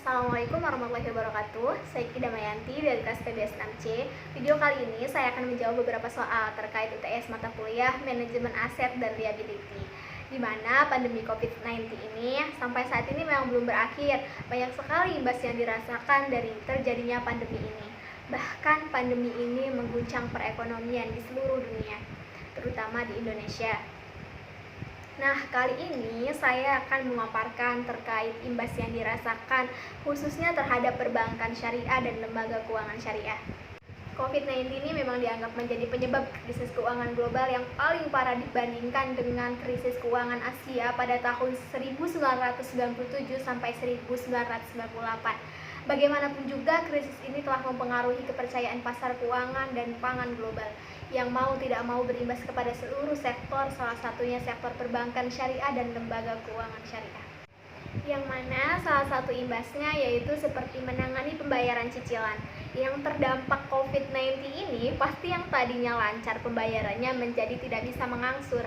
Assalamualaikum warahmatullahi wabarakatuh. Saya Ida Mayanti dari kelas PBS 6C. Video kali ini saya akan menjawab beberapa soal terkait UTS mata kuliah Manajemen Aset dan Liability. Di mana pandemi COVID-19 ini sampai saat ini memang belum berakhir. Banyak sekali imbas yang dirasakan dari terjadinya pandemi ini. Bahkan pandemi ini mengguncang perekonomian di seluruh dunia, terutama di Indonesia. Nah, kali ini saya akan memaparkan terkait imbas yang dirasakan khususnya terhadap perbankan syariah dan lembaga keuangan syariah. COVID-19 ini memang dianggap menjadi penyebab krisis keuangan global yang paling parah dibandingkan dengan krisis keuangan Asia pada tahun 1997 sampai 1998. Bagaimanapun juga, krisis ini telah mempengaruhi kepercayaan pasar keuangan dan pangan global yang mau tidak mau berimbas kepada seluruh sektor, salah satunya sektor perbankan syariah dan lembaga keuangan syariah. Yang mana salah satu imbasnya yaitu seperti menangani pembayaran cicilan. Yang terdampak COVID-19 ini pasti yang tadinya lancar pembayarannya menjadi tidak bisa mengangsur,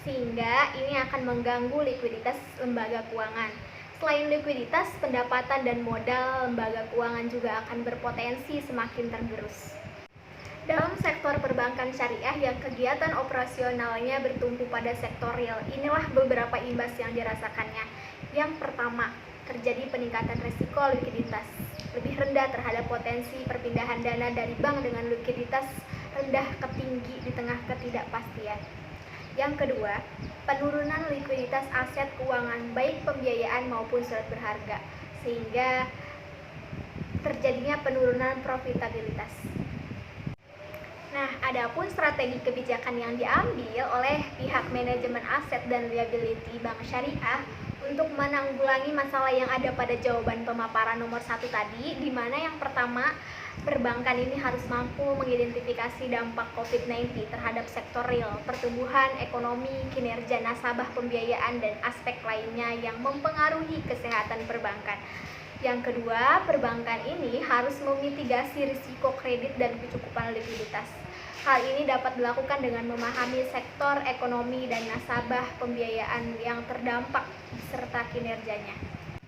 sehingga ini akan mengganggu likuiditas lembaga keuangan. Selain likuiditas, pendapatan dan modal lembaga keuangan juga akan berpotensi semakin tergerus. Dalam sektor perbankan syariah yang kegiatan operasionalnya bertumpu pada sektor real, inilah beberapa imbas yang dirasakannya. Yang pertama, terjadi peningkatan risiko likuiditas. Lebih rendah terhadap potensi perpindahan dana dari bank dengan likuiditas rendah ke tinggi di tengah ketidakpastian. Yang kedua, penurunan likuiditas aset keuangan baik pembiayaan maupun surat berharga, sehingga terjadinya penurunan profitabilitas. Nah, adapun strategi kebijakan yang diambil oleh pihak manajemen aset dan liability bank syariah untuk menanggulangi masalah yang ada pada jawaban pemaparan nomor 1 tadi, di mana yang pertama, perbankan ini harus mampu mengidentifikasi dampak COVID-19 terhadap sektor real, pertumbuhan ekonomi, kinerja nasabah pembiayaan, dan aspek lainnya yang mempengaruhi kesehatan perbankan. Yang kedua, perbankan ini harus memitigasi risiko kredit dan kecukupan likuiditas. Hal ini dapat dilakukan dengan memahami sektor ekonomi dan nasabah pembiayaan yang terdampak beserta kinerjanya.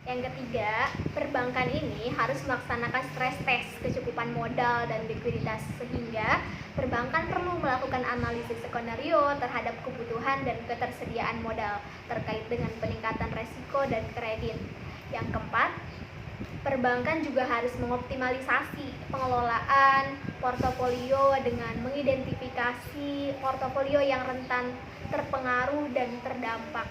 Yang ketiga, perbankan ini harus melaksanakan stress test kecukupan modal dan likuiditas, sehingga perbankan perlu melakukan analisis skenario terhadap kebutuhan dan ketersediaan modal terkait dengan peningkatan resiko dan kredit. Yang keempat, perbankan juga harus mengoptimalisasi pengelolaan portofolio dengan mengidentifikasi portofolio yang rentan terpengaruh dan terdampak.